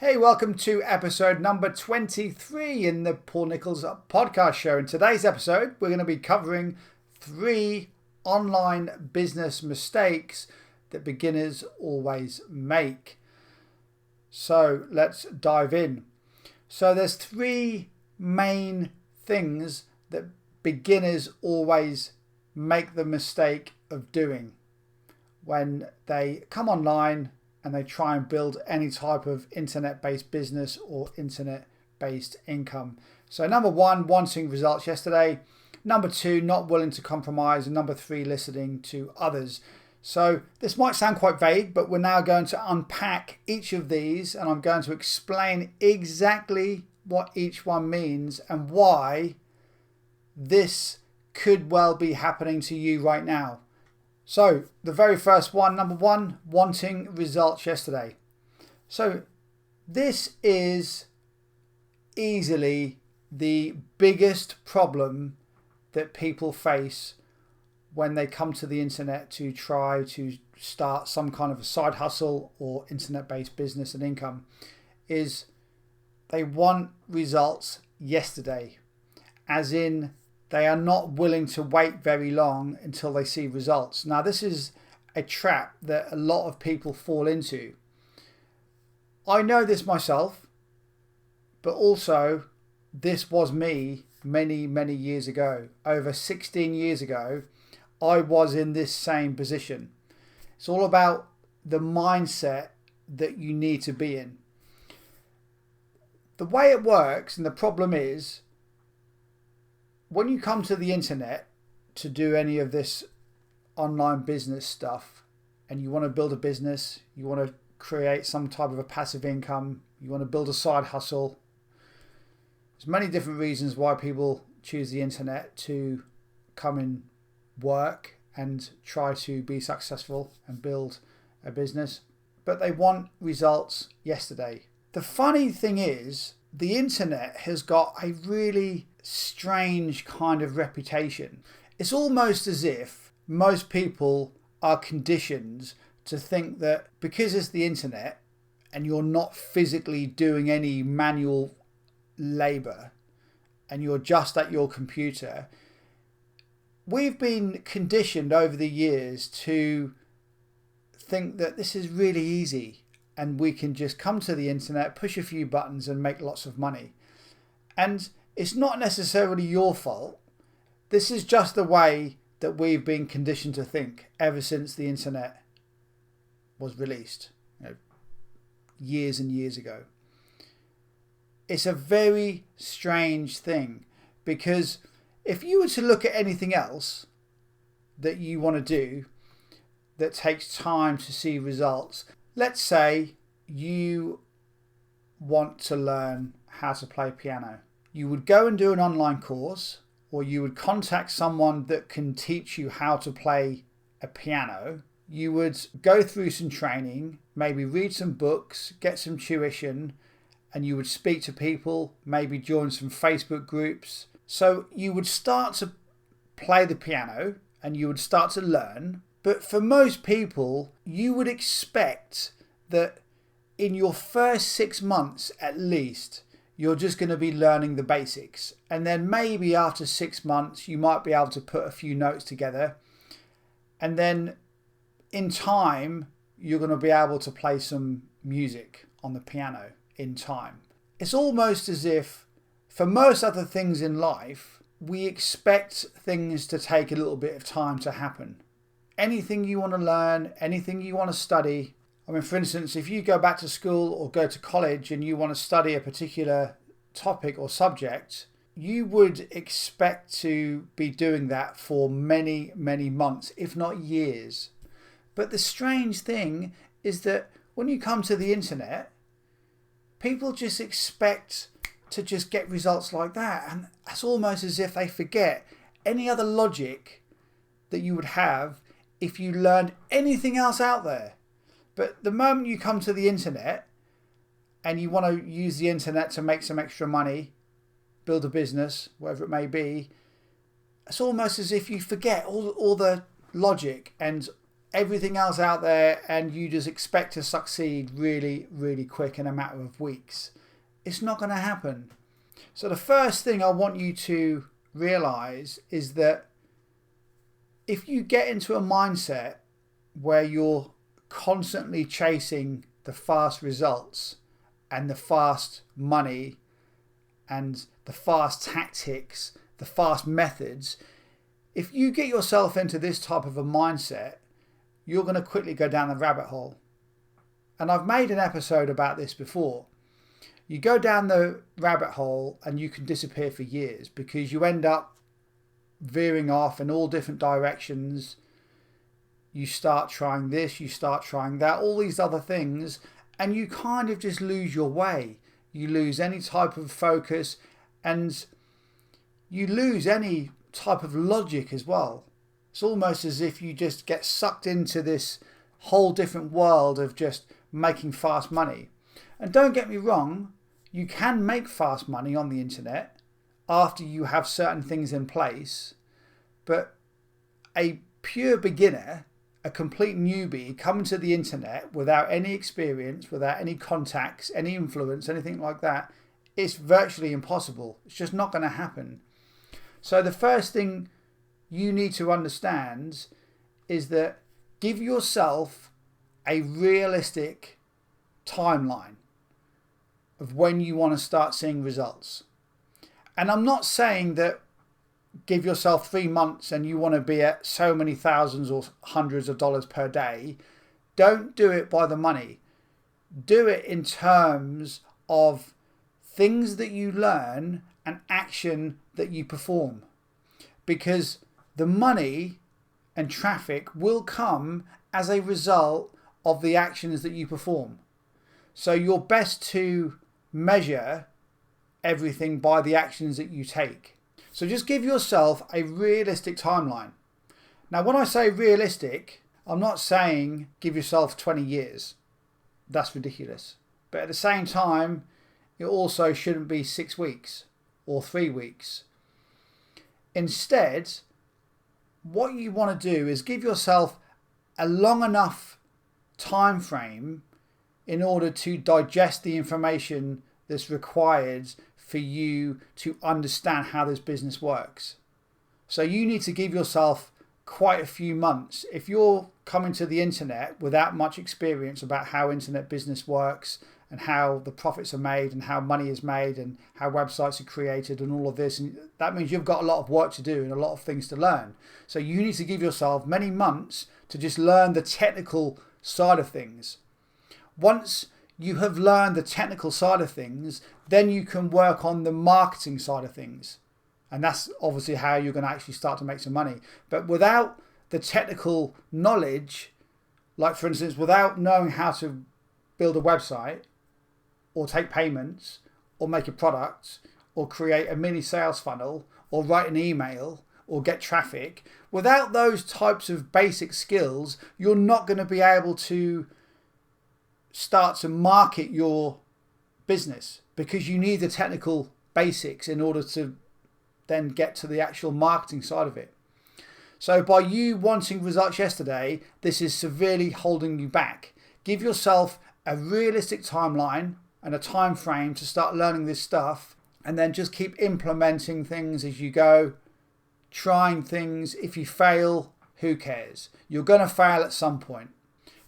Hey, welcome to episode number 23 in the Paul Nichols podcast show. In today's episode, we're going to be covering 3 online business mistakes that beginners always make. So let's dive in. So there's 3 main things that beginners always make the mistake of doing when they come online and they try and build any type of internet-based business or internet-based income. So number 1, wanting results yesterday. Number 2, not willing to compromise. And number 3, listening to others. So this might sound quite vague, but we're now going to unpack each of these and I'm going to explain exactly what each one means and why this could well be happening to you right now. So the very first one, number 1, wanting results yesterday. So this is easily the biggest problem that people face when they come to the internet to try to start some kind of a side hustle or internet-based business and income, is they want results yesterday, as in they are not willing to wait very long until they see results. Now, this is a trap that a lot of people fall into. I know this myself, but also this was me many, many years ago. Over 16 years ago, I was in this same position. It's all about the mindset that you need to be in. The way it works, and the problem is, when you come to the internet to do any of this online business stuff and you want to build a business, you want to create some type of a passive income, you want to build a side hustle, there's many different reasons why people choose the internet to come and work and try to be successful and build a business, but they want results yesterday. The funny thing is, the internet has got a really strange kind of reputation. It's almost as if most people are conditioned to think that because it's the internet and you're not physically doing any manual labor and you're just at your computer, we've been conditioned over the years to think that this is really easy and we can just come to the internet, push a few buttons and make lots of money. And it's not necessarily your fault. This is just the way that we've been conditioned to think ever since the internet was released, years and years ago. It's a very strange thing, because if you were to look at anything else that you want to do that takes time to see results, let's say you want to learn how to play piano. You would go and do an online course, or you would contact someone that can teach you how to play a piano. You would go through some training, maybe read some books, get some tuition, and you would speak to people, maybe join some Facebook groups. So you would start to play the piano and you would start to learn. But for most people, you would expect that in your first 6 months at least, you're just going to be learning the basics. And then maybe after 6 months, you might be able to put a few notes together. And then in time, you're going to be able to play some music on the piano in time. It's almost as if, for most other things in life, we expect things to take a little bit of time to happen. Anything you want to learn, anything you want to study. I mean, for instance, if you go back to school or go to college and you want to study a particular topic or subject, you would expect to be doing that for many, many months, if not years. But the strange thing is that when you come to the internet, people just expect to just get results like that. And it's almost as if they forget any other logic that you would have if you learned anything else out there. But the moment you come to the internet and you want to use the internet to make some extra money, build a business, whatever it may be, it's almost as if you forget all the logic and everything else out there and you just expect to succeed really, really quick in a matter of weeks. It's not going to happen. So the first thing I want you to realize is that if you get into a mindset where you're constantly chasing the fast results and the fast money and the fast tactics, the fast methods, if you get yourself into this type of a mindset, you're going to quickly go down the rabbit hole. And I've made an episode about this before. You go down the rabbit hole and you can disappear for years because you end up veering off in all different directions. You start trying this, you start trying that, all these other things, and you kind of just lose your way. You lose any type of focus and you lose any type of logic as well. It's almost as if you just get sucked into this whole different world of just making fast money. And don't get me wrong, you can make fast money on the internet after you have certain things in place, but a pure beginner, a complete newbie coming to the internet without any experience, without any contacts, any influence, anything like that, it's virtually impossible. It's just not going to happen. So the first thing you need to understand is that give yourself a realistic timeline of when you want to start seeing results. And I'm not saying that give yourself 3 months and you want to be at so many thousands or hundreds of dollars per day. Don't do it by the money. Do it in terms of things that you learn and action that you perform. Because the money and traffic will come as a result of the actions that you perform. So you're best to measure everything by the actions that you take. So just give yourself a realistic timeline. Now, when I say realistic, I'm not saying give yourself 20 years. That's ridiculous. But at the same time, it also shouldn't be 6 weeks or 3 weeks. Instead, what you want to do is give yourself a long enough time frame in order to digest the information that's required for you to understand how this business works. So you need to give yourself quite a few months. If you're coming to the internet without much experience about how internet business works and how the profits are made and how money is made and how websites are created and all of this, and that means you've got a lot of work to do and a lot of things to learn. So you need to give yourself many months to just learn the technical side of things. Once you have learned the technical side of things, then you can work on the marketing side of things. And that's obviously how you're going to actually start to make some money. But without the technical knowledge, like for instance, without knowing how to build a website or take payments or make a product or create a mini sales funnel or write an email or get traffic, without those types of basic skills, you're not going to be able to start to market your business because you need the technical basics in order to then get to the actual marketing side of it. So by you wanting results yesterday, this is severely holding you back. Give yourself a realistic timeline and a time frame to start learning this stuff, and then just keep implementing things as you go, trying things. If you fail, who cares? You're going to fail at some point.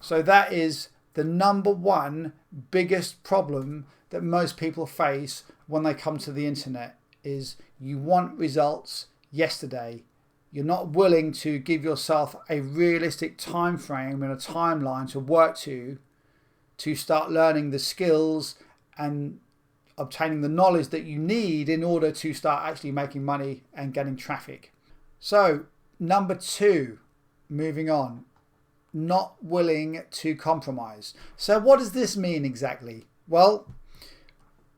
So that is the number one biggest problem that most people face when they come to the internet, is you want results yesterday. You're not willing to give yourself a realistic time frame and a timeline to work to start learning the skills and obtaining the knowledge that you need in order to start actually making money and getting traffic. So number 2, moving on, not willing to compromise. So what does this mean exactly? Well,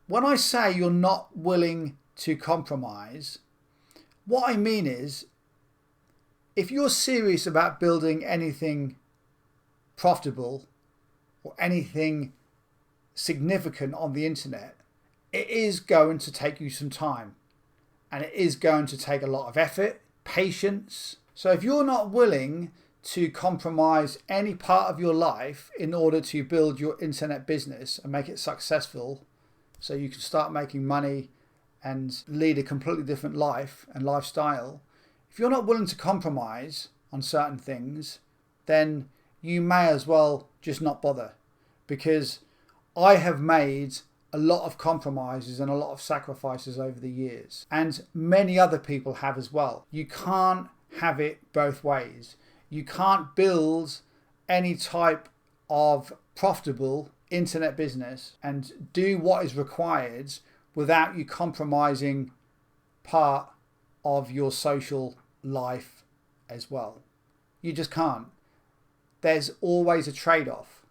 when I say you're not willing to compromise, what I mean is, if you're serious about building anything profitable or anything significant on the internet, it is going to take you some time, and it is going to take a lot of effort, patience. So if you're not willing to compromise any part of your life in order to build your internet business and make it successful so you can start making money and lead a completely different life and lifestyle, if you're not willing to compromise on certain things, then you may as well just not bother. Because I have made a lot of compromises and a lot of sacrifices over the years, and many other people have as well. You can't have it both ways. You can't build any type of profitable internet business and do what is required without you compromising part of your social life as well. You just can't. There's always a trade-off.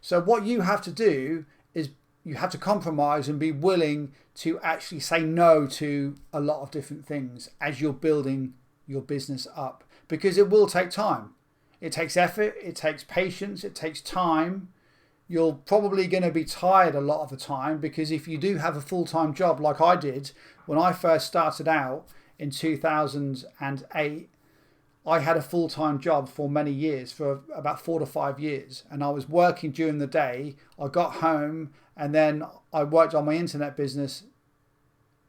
So what you have to do is you have to compromise and be willing to actually say no to a lot of different things as you're building your business up, because it will take time. It takes effort, it takes patience, it takes time. You're probably going to be tired a lot of the time, because if you do have a full-time job like I did when I first started out in 2008, I had a full-time job for many years, for about 4 to 5 years, and I was working during the day. I got home and then I worked on my internet business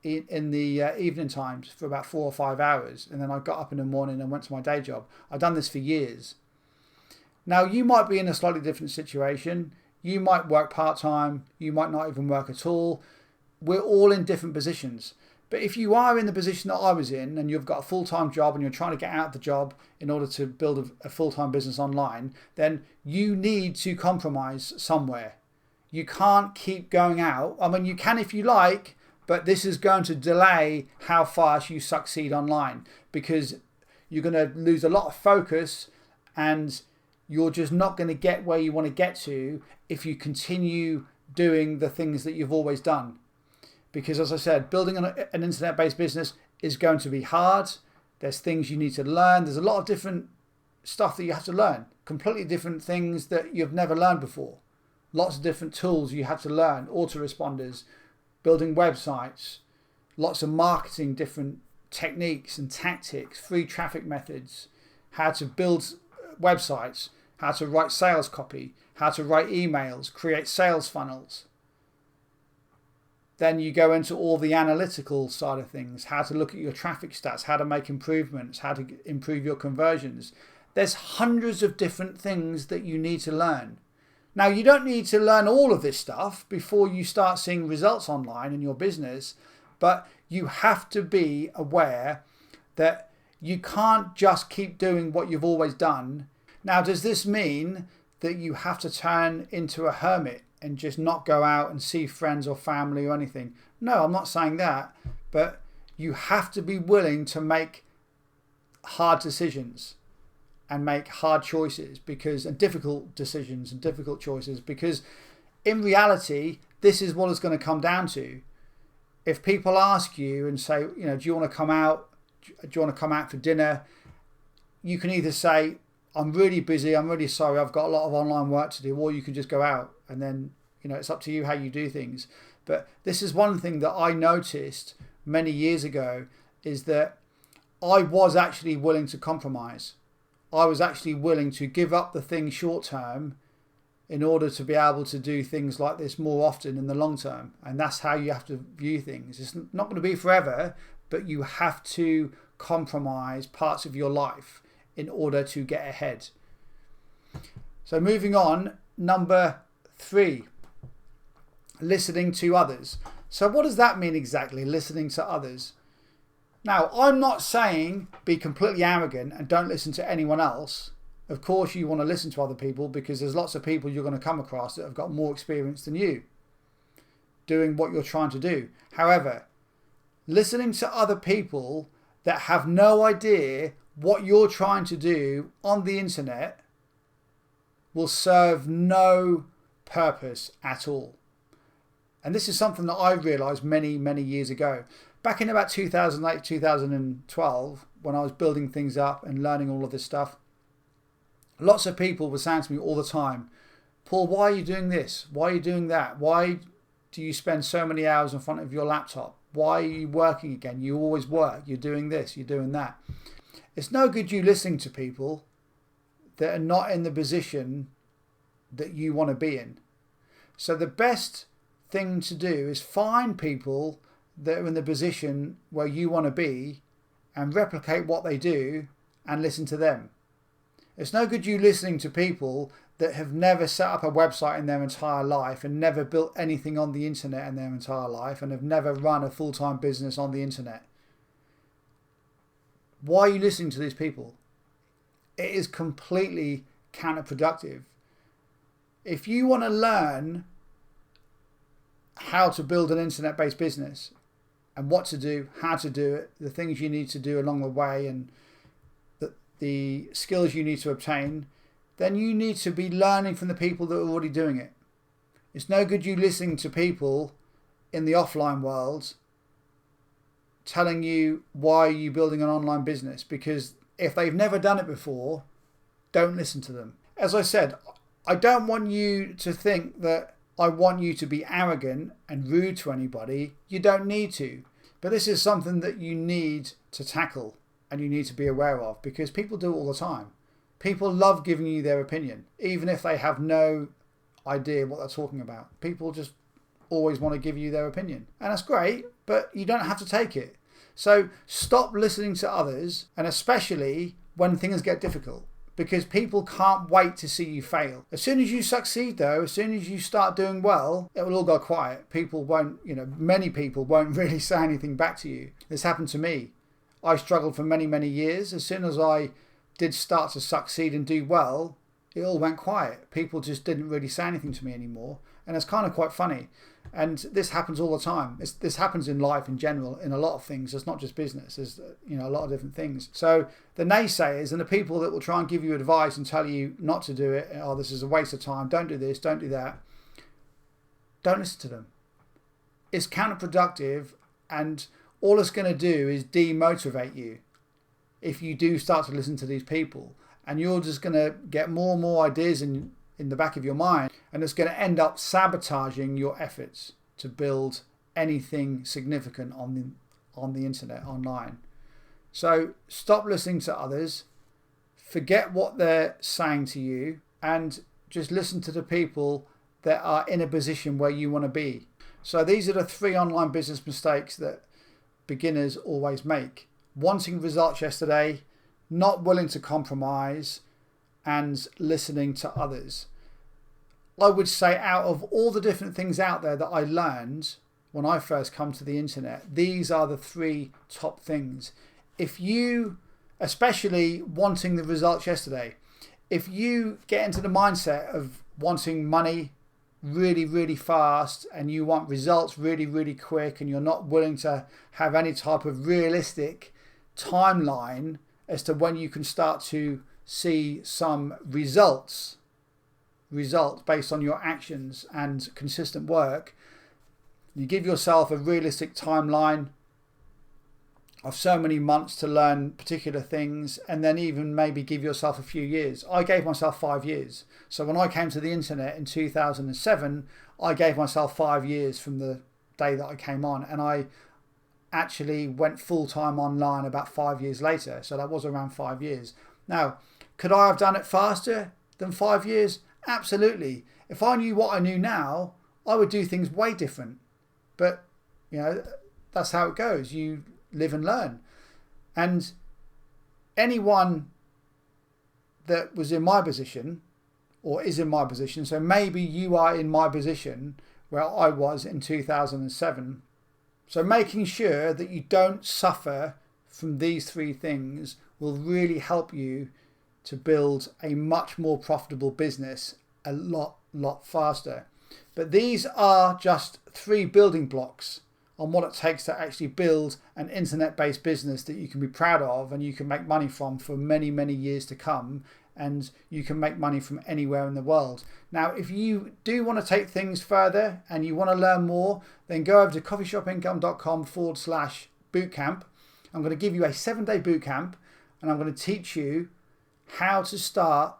in the evening times for about 4 or 5 hours, and then I got up in the morning and went to my day job. I've done this for years. Now you might be in a slightly different situation. You might work part-time, you might not even work at all. We're all in different positions. But if you are in the position that I was in, and you've got a full-time job and you're trying to get out of the job in order to build a full-time business online, then you need to compromise somewhere. You can't keep going out. I mean, you can if you like, but this is going to delay how fast you succeed online, because you're going to lose a lot of focus and you're just not going to get where you want to get to if you continue doing the things that you've always done. Because as I said, building an internet-based business is going to be hard. There's things you need to learn. There's a lot of different stuff that you have to learn. Completely different things that you've never learned before. Lots of different tools you have to learn. Autoresponders, building websites, lots of marketing, different techniques and tactics, free traffic methods, how to build websites, how to write sales copy, how to write emails, create sales funnels. Then you go into all the analytical side of things, how to look at your traffic stats, how to make improvements, how to improve your conversions. There's hundreds of different things that you need to learn. Now, you don't need to learn all of this stuff before you start seeing results online in your business, but you have to be aware that you can't just keep doing what you've always done. Now, does this mean that you have to turn into a hermit and just not go out and see friends or family or anything? No, I'm not saying that, but you have to be willing to make hard decisions and make hard choices, and difficult decisions and difficult choices, because in reality, this is what it's going to come down to. If people ask you and say, do you want to come out? Do you want to come out for dinner? You can either say, I'm really busy, I'm really sorry, I've got a lot of online work to do, or you can just go out, and then, it's up to you how you do things. But this is one thing that I noticed many years ago, is that I was actually willing to compromise. I was actually willing to give up the thing short term in order to be able to do things like this more often in the long term. And that's how you have to view things. It's not going to be forever, but you have to compromise parts of your life in order to get ahead. So moving on, number 3, listening to others. So what does that mean exactly, listening to others? Now, I'm not saying be completely arrogant and don't listen to anyone else. Of course, you want to listen to other people, because there's lots of people you're going to come across that have got more experience than you doing what you're trying to do. However, listening to other people that have no idea what you're trying to do on the internet will serve no purpose at all. And this is something that I realized many, many years ago. Back in about 2008, 2012, when I was building things up and learning all of this stuff, lots of people were saying to me all the time, Paul, why are you doing this? Why are you doing that? Why do you spend so many hours in front of your laptop? Why are you working again? You always work. You're doing this, you're doing that. It's no good you listening to people that are not in the position that you want to be in. So the best thing to do is find people that are in the position where you want to be and replicate what they do and listen to them. It's no good you listening to people that have never set up a website in their entire life and never built anything on the internet in their entire life and have never run a full-time business on the internet. Why are you listening to these people? It is completely counterproductive. If you want to learn how to build an internet-based business and what to do, how to do it, the things you need to do along the way, and the skills you need to obtain, then you need to be learning from the people that are already doing it. It's no good you listening to people in the offline world telling you why you're building an online business, because if they've never done it before, don't listen to them. As I said, I don't want you to think that I want you to be arrogant and rude to anybody. You don't need to. But this is something that you need to tackle and you need to be aware of, because people do it all the time. People love giving you their opinion, even if they have no idea what they're talking about. People just always want to give you their opinion. And that's great, but you don't have to take it. So stop listening to others, and especially when things get difficult, because people can't wait to see you fail. As soon as you succeed though, as soon as you start doing well, it will all go quiet. People won't, many people won't really say anything back to you. This happened to me. I struggled for many, many years. As soon as I did start to succeed and do well, it all went quiet. People just didn't really say anything to me anymore. And it's kind of quite funny. And this happens all the time. This happens in life in general, in a lot of things. It's not just business. There's a lot of different things. So the naysayers and the people that will try and give you advice and tell you not to do it, oh, this is a waste of time, don't do this, don't do that, don't listen to them. It's counterproductive, and all it's going to do is demotivate you if you do start to listen to these people. And you're just going to get more and more ideas in the back of your mind, and it's going to end up sabotaging your efforts to build anything significant on the internet, online. So stop listening to others, forget what they're saying to you, and just listen to the people that are in a position where you want to be. So these are the 3 online business mistakes that beginners always make: wanting results yesterday, not willing to compromise, and listening to others. I would say out of all the different things out there that I learned when I first come to the internet, these are the 3 top things. If you, especially wanting the results yesterday, if you get into the mindset of wanting money really, really fast, and you want results really, really quick, and you're not willing to have any type of realistic timeline as to when you can start to see some results based on your actions and consistent work, you give yourself a realistic timeline of so many months to learn particular things, and then even maybe give yourself a few years. I gave myself 5 years. So when I came to the internet in 2007, I gave myself 5 years from the day that I came on, and I actually went full-time online about 5 years later. So that was around 5 years. Now, could I have done it faster than 5 years? Absolutely. If I knew what I knew now, I would do things way different. But, that's how it goes. You live and learn. And anyone that was in my position, or is in my position, so maybe you are in my position where I was in 2007. So making sure that you don't suffer from these 3 things will really help you to build a much more profitable business a lot faster. But these are just 3 building blocks on what it takes to actually build an internet-based business that you can be proud of and you can make money from for many, many years to come, and you can make money from anywhere in the world. Now, if you do want to take things further and you want to learn more, then go over to coffeeshopincome.com/bootcamp. I'm going to give you a 7-day bootcamp, and I'm going to teach you how to start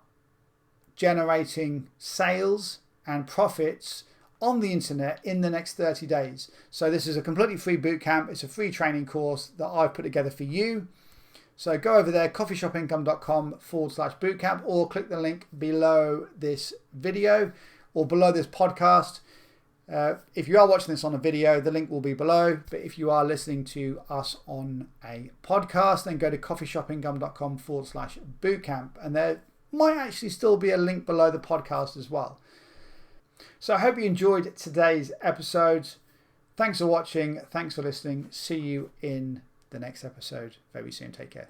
generating sales and profits on the internet in the next 30 days. So this is a completely free bootcamp. It's a free training course that I've put together for you. So go over there, coffeeshopincome.com/bootcamp, or click the link below this video or below this podcast. If you are watching this on a video, the link will be below. But if you are listening to us on a podcast, then go to coffeeshopincome.com/bootcamp. And there might actually still be a link below the podcast as well. So I hope you enjoyed today's episode. Thanks for watching. Thanks for listening. See you in the next episode very soon. Take care.